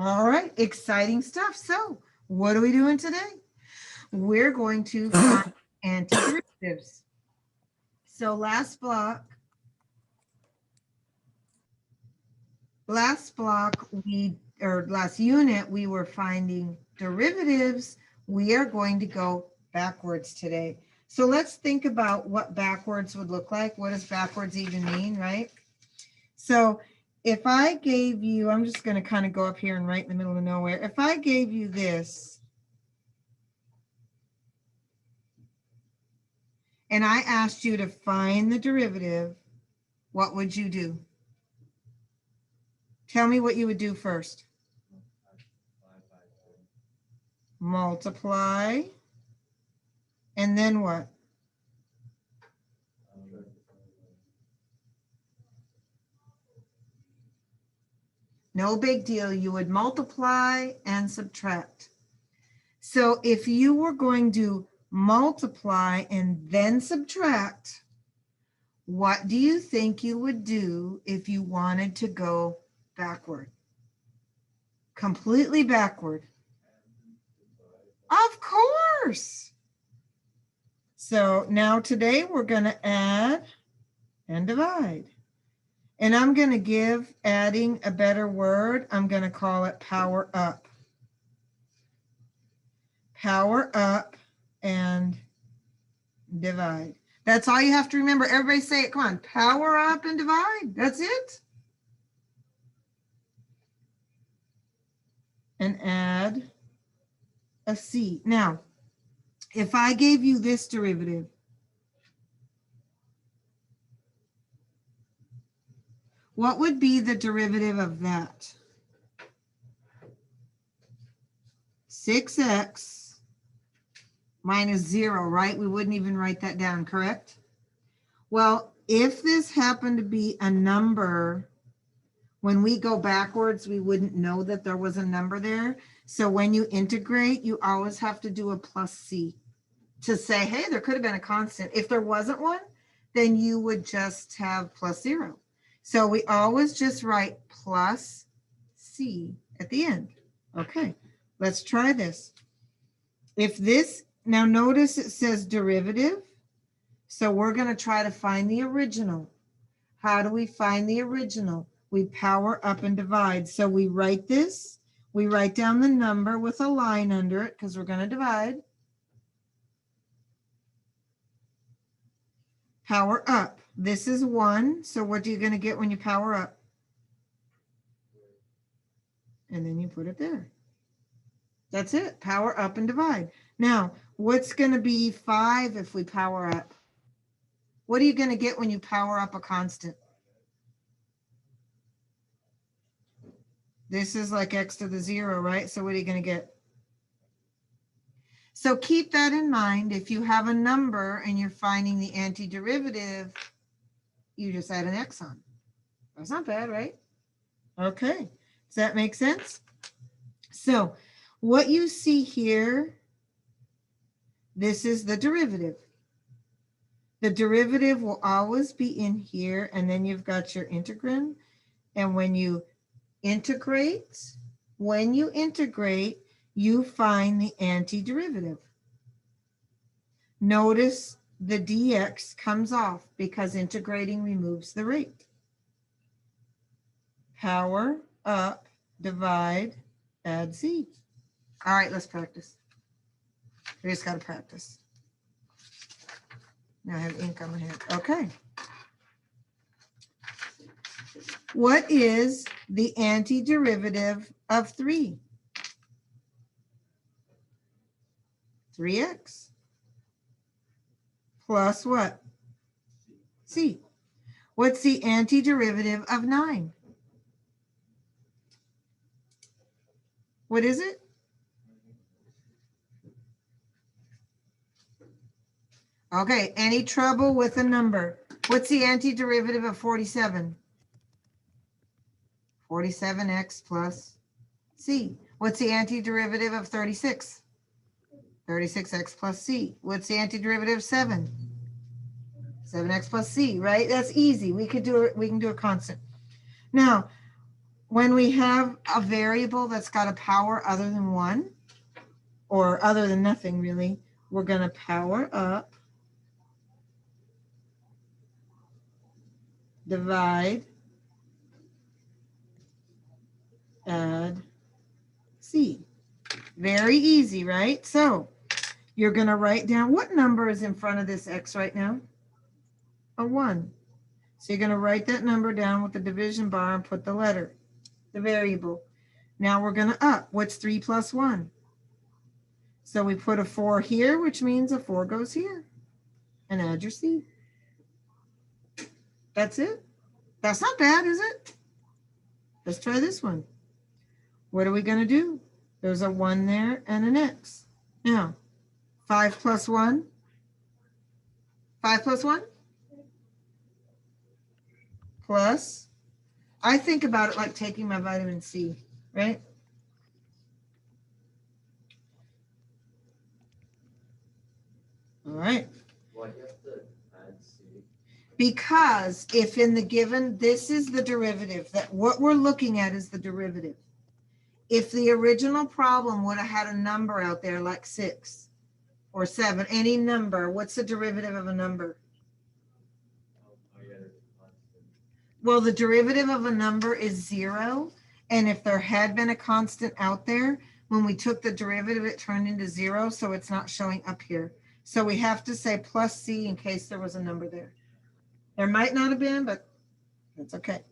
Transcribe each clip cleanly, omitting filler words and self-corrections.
All right, exciting stuff. So what are we doing today? We're going to find antiderivatives. So last last unit, we were finding derivatives. We are going to go backwards today. So let's think about what backwards would look like. What does backwards even mean, right? So if I gave you, I'm just going to kind of go up here and right in the middle of nowhere. If I gave you this, and I asked you to find the derivative, what would you do? Tell me what you would do first. Multiply. And then what? No big deal. You would multiply and subtract. So if you were going to multiply and then subtract, what do you think you would do if you wanted to go backward? Completely backward. Of course. So now today we're going to add and divide. And I'm going to give adding a better word. I'm going to call it power up. Power up and divide. That's all you have to remember. Everybody say it. Come on. Power up and divide. That's it. And add a C. Now, if I gave you this derivative, what would be the derivative of that? 6x minus 0, right? We wouldn't even write that down, correct? Well, if this happened to be a number, when we go backwards, we wouldn't know that there was a number there. So when you integrate, you always have to do a plus C to say, hey, there could have been a constant. If there wasn't one, then you would just have plus 0. So we always just write plus C at the end. Okay, let's try this. If this, now notice it says derivative. So we're going to try to find the original. How do we find the original? We power up and divide. So we write this. We write down the number with a line under it because we're going to divide. Power up. This is 1. So what are you going to get when you power up? And then you put it there. That's it. Power up and divide. Now, what's going to be 5 if we power up? What are you going to get when you power up a constant? This is like x to the 0, right? So what are you going to get? So keep that in mind. If you have a number and you're finding the antiderivative, you just add an x on. That's not bad, right? Okay. Does that make sense? So what you see here, this is the derivative. The derivative will always be in here, and then you've got your integral. And when you integrate, you find the antiderivative. Notice the dx comes off because integrating removes the rate. Power up, divide, add z. All right, let's practice. We just got to practice. Now I have ink on my hand. Okay. What is the antiderivative of 3? 3x plus what? C. What's the antiderivative of 9? What is it? Okay, any trouble with a number? What's the antiderivative of 47? 47x plus c. What's the antiderivative of 36? 36x plus c. What's the antiderivative of 7? 7x plus c, right? That's easy. We can do a constant. Now, when we have a variable that's got a power other than 1, or other than nothing really, we're going to power up, divide, add, C. Very easy, right? So you're going to write down, what number is in front of this X right now? A 1. So you're going to write that number down with the division bar and put the letter, the variable. Now we're going to up. What's 3 plus 1? So we put a 4 here, which means a 4 goes here. And add your C. That's it. That's not bad, is it? Let's try this one. What are we going to do? There's a 1 there and an X. Now, 5 plus 1. 5 plus 1? Plus. I think about it like taking my vitamin C, right? All right. Why do you have to add C? Because if in the given, this is the derivative, that what we're looking at is the derivative. If the original problem would have had a number out there like 6 or 7, any number, what's the derivative of a number? Well, the derivative of a number is 0. And if there had been a constant out there, when we took the derivative, it turned into 0. So it's not showing up here. So we have to say plus C in case there was a number there. There might not have been, but that's okay.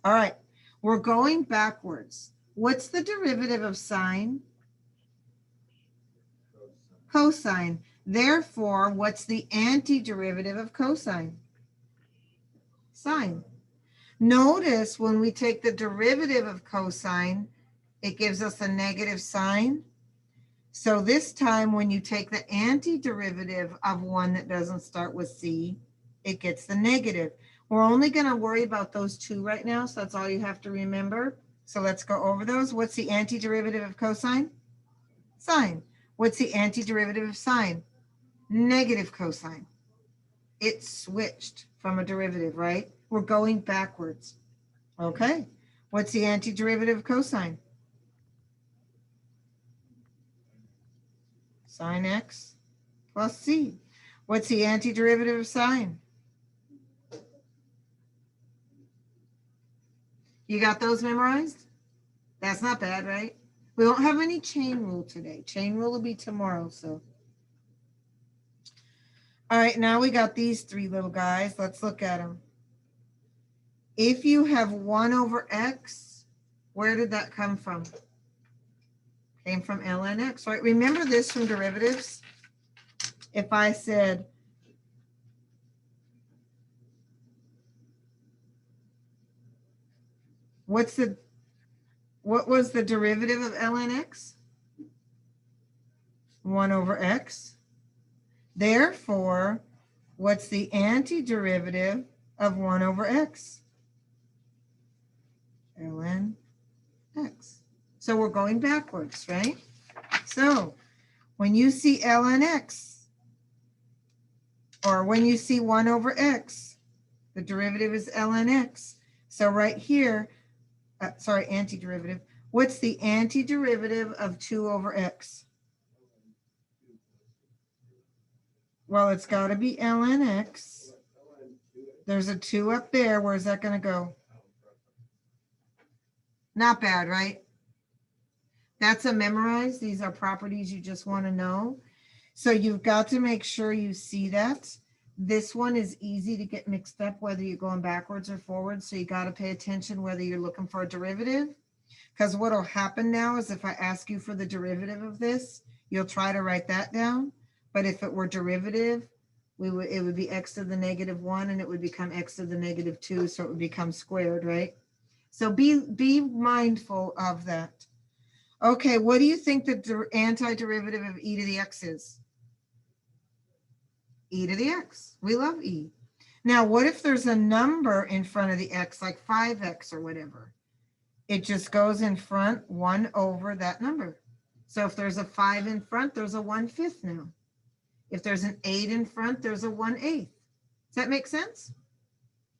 All right. We're going backwards. What's the derivative of sine? Cosine. Therefore, what's the antiderivative of cosine? Sine. Notice when we take the derivative of cosine, it gives us a negative sign. So this time when you take the antiderivative of one that doesn't start with C, it gets the negative. We're only going to worry about those two right now, so that's all you have to remember. So let's go over those. What's the antiderivative of cosine? Sine. What's the antiderivative of sine? Negative cosine. It switched from a derivative, right? We're going backwards. Okay. What's the antiderivative of cosine? Sine x plus c. What's the antiderivative of sine? You got those memorized? That's not bad, right? We won't have any chain rule today. Chain rule will be tomorrow, so. All right, now we got these three little guys. Let's look at them. If you have 1 over x, where did that come from? Came from ln x, right? Remember this from derivatives? If I said, what was the derivative of ln x? 1 over x. Therefore, what's the antiderivative of 1 over x? ln x. So we're going backwards, right? So when you see ln x, or when you see 1 over x, the derivative is ln x. So right here, antiderivative. What's the antiderivative of 2 over x? Well, it's got to be ln x. There's a 2 up there. Where's that going to go? Not bad, right? That's a memorize. These are properties you just want to know. So you've got to make sure you see that. This one is easy to get mixed up, whether you're going backwards or forwards. So you got to pay attention whether you're looking for a derivative. Because what will happen now is if I ask you for the derivative of this, you'll try to write that down. But if it were derivative, it would be x to the negative 1 and it would become x to the negative 2. So it would become squared, right? So be mindful of that. Okay, what do you think the antiderivative of e to the x is? E to the x. We love e. Now, what if there's a number in front of the x, like 5x or whatever? It just goes in front 1 over that number. So if there's a 5 in front, there's a 1/5 now. If there's an 8 in front, there's a 1/8. Does that make sense?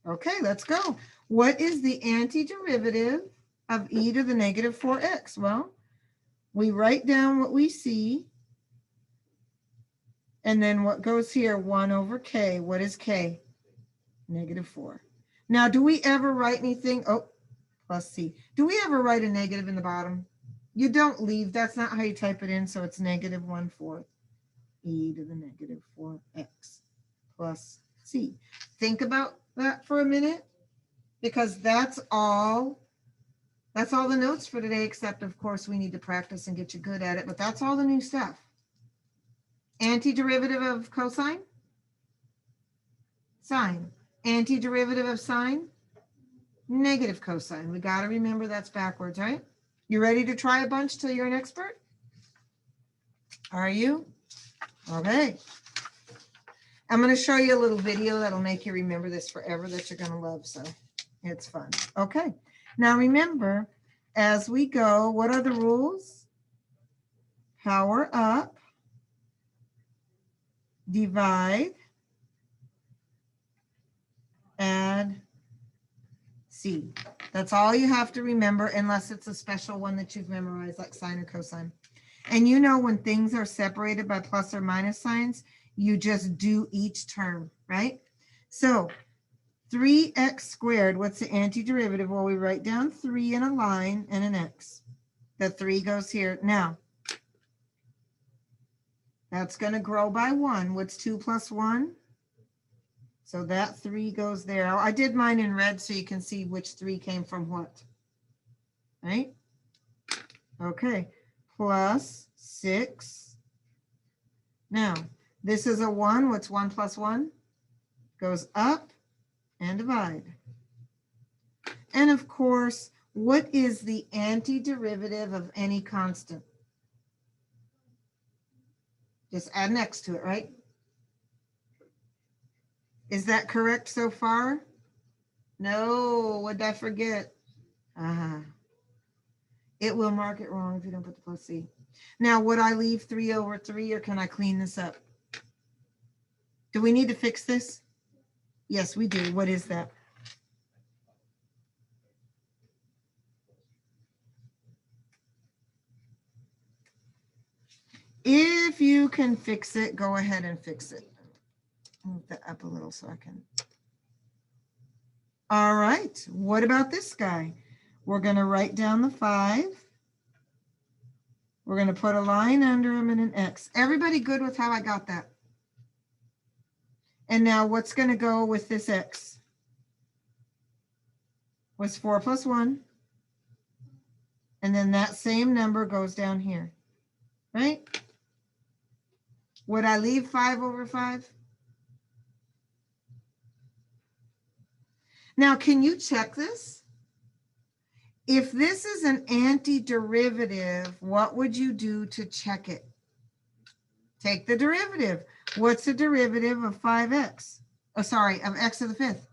Okay, let's go. What is the antiderivative of e to the negative 4x? Well, we write down what we see. And then what goes here? 1 over k. What is k? Negative 4. Now, do we ever write anything? Oh, plus c. Do we ever write a negative in the bottom? You don't leave. That's not how you type it in. So it's negative 1/4 e to the negative 4x plus c. Think about that for a minute, because that's all the notes for today, except of course we need to practice and get you good at it, but that's all the new stuff. Antiderivative of cosine? Sine. Antiderivative of sine? Negative cosine. We got to remember that's backwards, right? You ready to try a bunch till you're an expert? Are you? Okay. I'm going to show you a little video that'll make you remember this forever that you're going to love, so it's fun. Okay. Now remember, as we go, what are the rules? Power up, divide, add, C. That's all you have to remember, unless it's a special one that you've memorized, like sine or cosine. And you know, when things are separated by plus or minus signs, you just do each term, right? So 3x squared, what's the antiderivative? Well, we write down 3 in a line and an x. The 3 goes here. Now, that's going to grow by 1. What's 2 plus 1? So that 3 goes there. I did mine in red so you can see which 3 came from what. Right? Okay. Plus 6. Now, this is a 1. What's 1 plus 1? Goes up and divide. And of course, what is the antiderivative of any constant? Just add an x to it, right? Is that correct so far? No, what did I forget? It will mark it wrong if you don't put the plus c. Now, would I leave 3 over 3, or can I clean this up? Do we need to fix this? Yes, we do. What is that? If you can fix it, go ahead and fix it. Move that up a little so I can. All right. What about this guy? We're going to write down the 5. We're going to put a line under him and an X. Everybody good with how I got that? And now what's going to go with this X? Was 4 plus 1. And then that same number goes down here, right? Would I leave 5 over 5? Now, can you check this? If this is an antiderivative, what would you do to check it? Take the derivative. What's the derivative of 5x? Oh, sorry, of x to the 5th.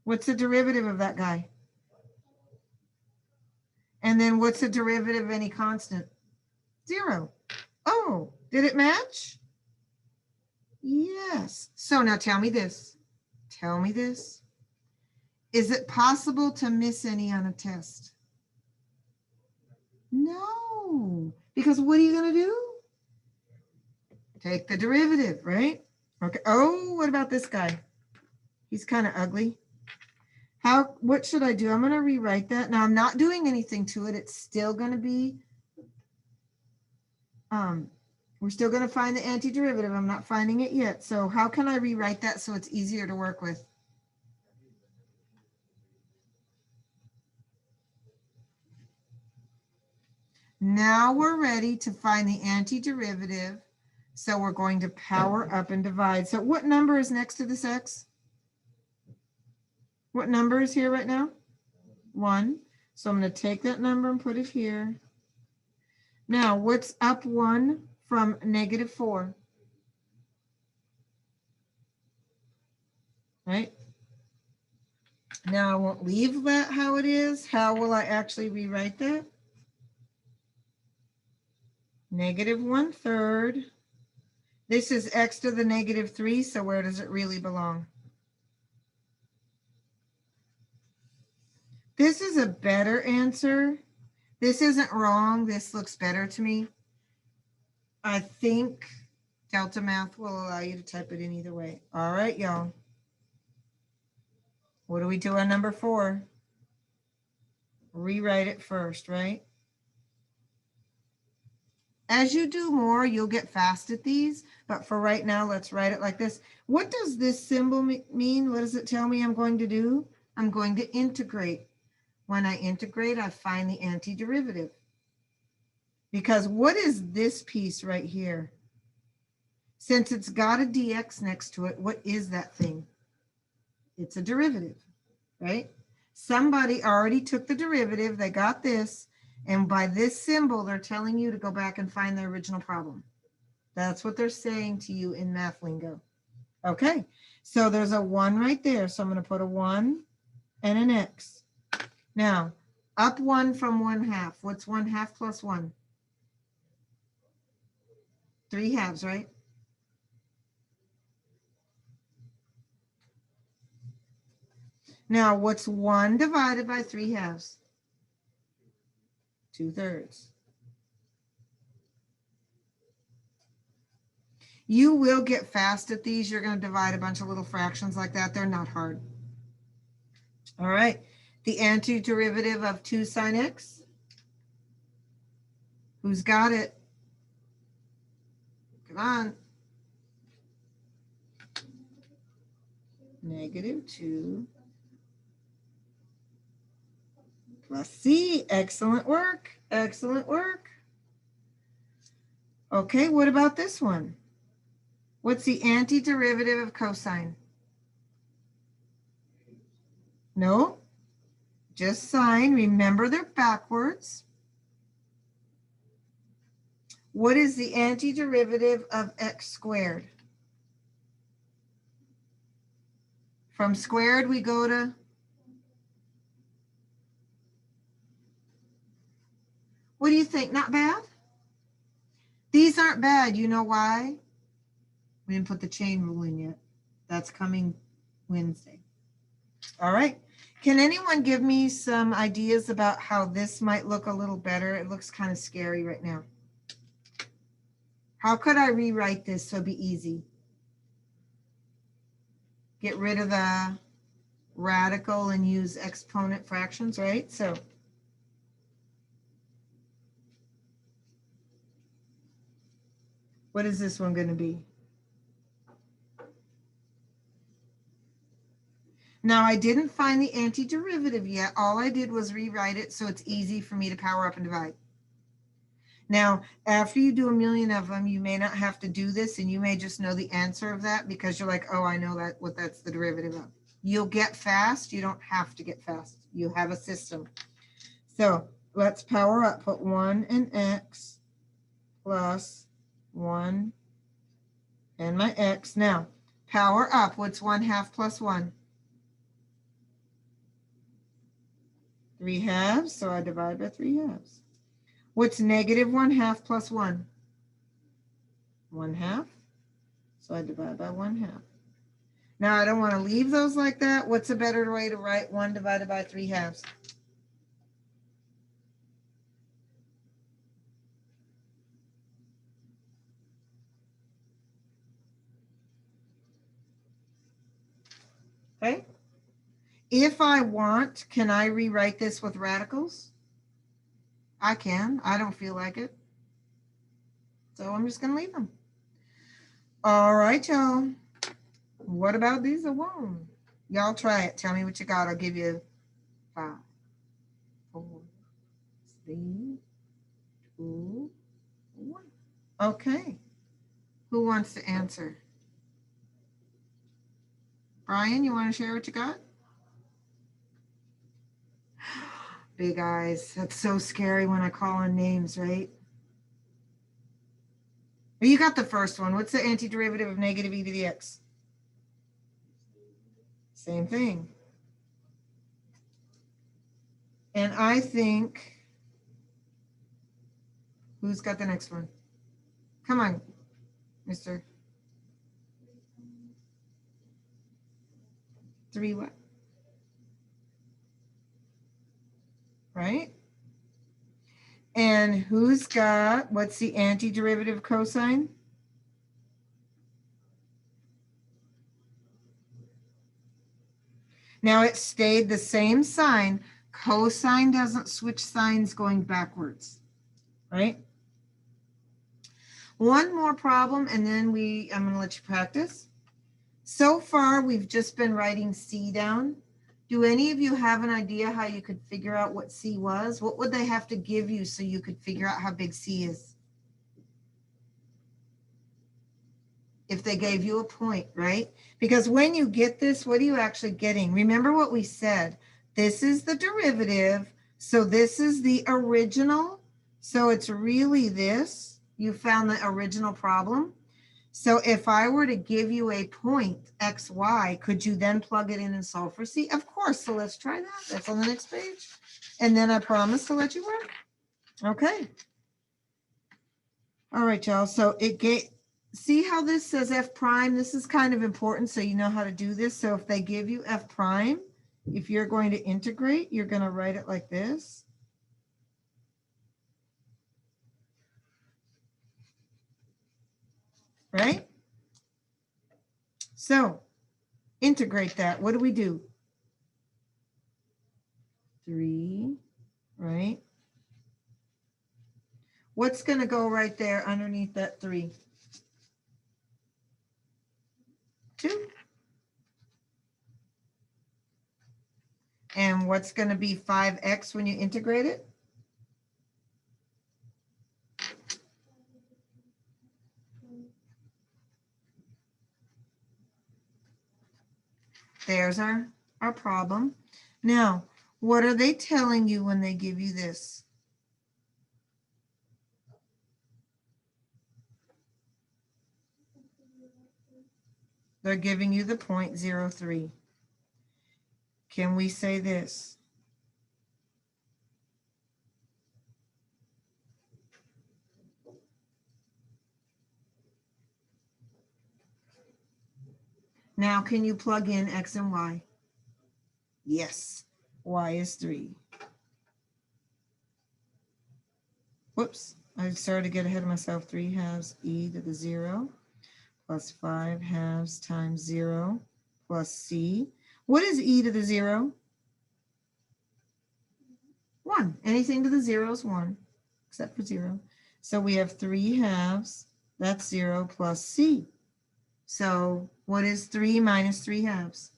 What's the derivative of that guy? And then what's the derivative of any constant? 0. Oh, did it match? Yes. So now tell me this. Tell me this. Is it possible to miss any on a test? No. Because what are you going to do? Take the derivative, right? Okay. Oh, what about this guy? He's kind of ugly. What should I do? I'm going to rewrite that. Now I'm not doing anything to it. It's still going to be, we're still going to find the antiderivative. I'm not finding it yet. So how can I rewrite that so it's easier to work with? Now we're ready to find the antiderivative. So we're going to power up and divide. So what number is next to this x? What number is here right now? 1. So I'm going to take that number and put it here. Now, what's up 1 from negative 4? Right? Now I won't leave that how it is. How will I actually rewrite that? Negative 1/3. This is x to the negative 3, so where does it really belong? This is a better answer. This isn't wrong. This looks better to me. I think Delta Math will allow you to type it in either way. All right, y'all. What do we do on number 4? Rewrite it first, right? As you do more, you'll get fast at these. But for right now, let's write it like this. What does this symbol mean? What does it tell me I'm going to do? I'm going to integrate. When I integrate, I find the antiderivative. Because what is this piece right here? Since it's got a dx next to it, what is that thing? It's a derivative, right? Somebody already took the derivative, they got this, and by this symbol, they're telling you to go back and find the original problem. That's what they're saying to you in math lingo. Okay, so there's a 1 right there, so I'm going to put a 1 and an x. Now, up 1 from 1/2. What's 1/2 plus 1? 3/2, right? Now, what's 1 divided by 3/2? 2/3. You will get fast at these. You're going to divide a bunch of little fractions like that. They're not hard. All right. The antiderivative of 2 sine x. Who's got it? Come on. -2 plus c. Excellent work. Excellent work. Okay, what about this one? What's the antiderivative of cosine? No, just sine. Remember they're backwards. What is the antiderivative of x squared? From squared, we go to, what do you think? Not bad? These aren't bad. You know why? We didn't put the chain rule in yet. That's coming Wednesday. All right. Can anyone give me some ideas about how this might look a little better? It looks kind of scary right now. How could I rewrite this so it'd be easy? Get rid of the radical and use exponent fractions, right? So what is this one going to be? Now, I didn't find the antiderivative yet. All I did was rewrite it so it's easy for me to power up and divide. Now, after you do a million of them, you may not have to do this, and you may just know the answer of that because you're like, oh, I know that what that's the derivative of. You'll get fast. You don't have to get fast. You have a system. So let's power up. Put 1 and x plus 1 and my x. Now, power up. What's 1/2 plus 1? 3/2. So I divide by 3/2. What's -1/2 plus 1? 1/2. So I divide by 1/2. Now I don't want to leave those like that. What's a better way to write 1 divided by 3/2? Okay. If I want, can I rewrite this with radicals? I can. I don't feel like it. So I'm just going to leave them. All right, y'all. What about these alone? Y'all try it. Tell me what you got. I'll give you 5, 4, 3, 2, 1. Okay. Who wants to answer? Brian, you want to share what you got? Big eyes. That's so scary when I call on names, right? You got the first one. What's the antiderivative of negative e to the x? Same thing. And I think, who's got the next one? Come on, Mr. 3 what? right? And who's got, what's the antiderivative of cosine? Now it stayed the same sign. Cosine doesn't switch signs going backwards, right? One more problem and then I'm going to let you practice. So far, we've just been writing C down. Do any of you have an idea how you could figure out what C was? What would they have to give you so you could figure out how big C is? If they gave you a point, right? Because when you get this, what are you actually getting? Remember what we said. This is the derivative. So this is the original. So it's really this. You found the original problem. So if I were to give you a point, x, y, could you then plug it in and solve for C? Of course. So let's try that. That's on the next page. And then I promise to let you work. Okay. All right, y'all. So see how this says F prime? This is kind of important so you know how to do this. So if they give you F prime, if you're going to integrate, you're going to write it like this. Right? So integrate that. What do we do? 3, right? What's going to go right there underneath that 3? 2. And what's going to be 5x when you integrate it? There's our problem. Now, what are they telling you when they give you this? They're giving you the 0.03. Can we say this? Now, can you plug in x and y? Yes. Y is 3. Whoops. I started to get ahead of myself. 3 halves e to the 0 plus 5 halves times 0 plus c. What is e to the 0? 1. Anything to the 0 is 1, except for 0. So we have 3 halves. That's 0 plus c. So what is 3 minus 3 halves?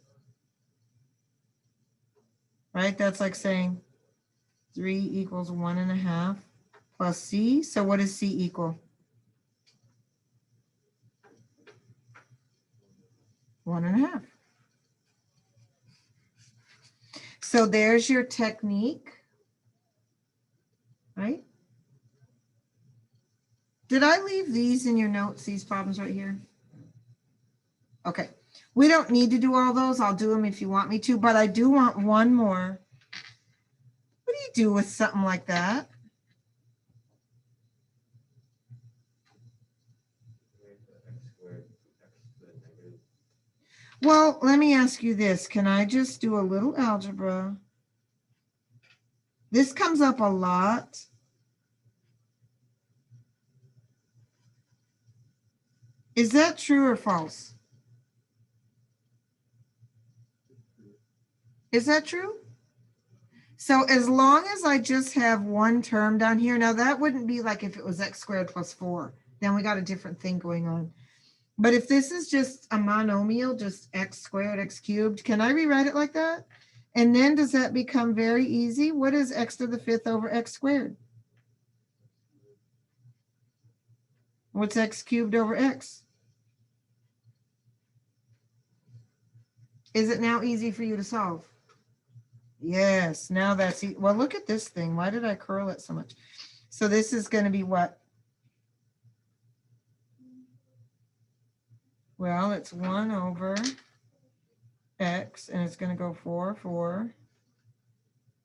Right? That's like saying 3 equals 1.5 plus c. So what does c equal? 1.5. So there's your technique, right? Did I leave these in your notes, these problems right here? Okay. We don't need to do all those. I'll do them if you want me to, but I do want one more. What do you do with something like that? Well, let me ask you this. Can I just do a little algebra? This comes up a lot. Is that true or false? Is that true? So as long as I just have one term down here, now that wouldn't be like if it was x squared plus 4. Then we got a different thing going on. But if this is just a monomial, just x squared, x cubed, can I rewrite it like that? And then does that become very easy? What is x to the 5th over x squared? What's x cubed over x? Is it now easy for you to solve? Yes, now that's easy. Well, look at this thing. Why did I curl it so much? So this is going to be what? Well, it's 1 over x, and it's going to go 4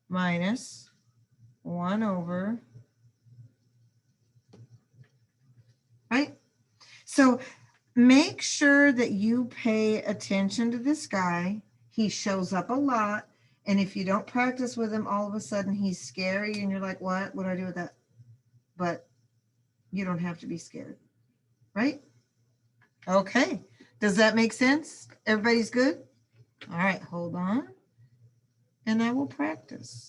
minus 1 over, right? So make sure that you pay attention to this guy. He shows up a lot. And if you don't practice with him, all of a sudden he's scary and you're like, what do I do with that? But you don't have to be scared, right? Okay. Does that make sense? Everybody's good? All right, hold on. And I will practice.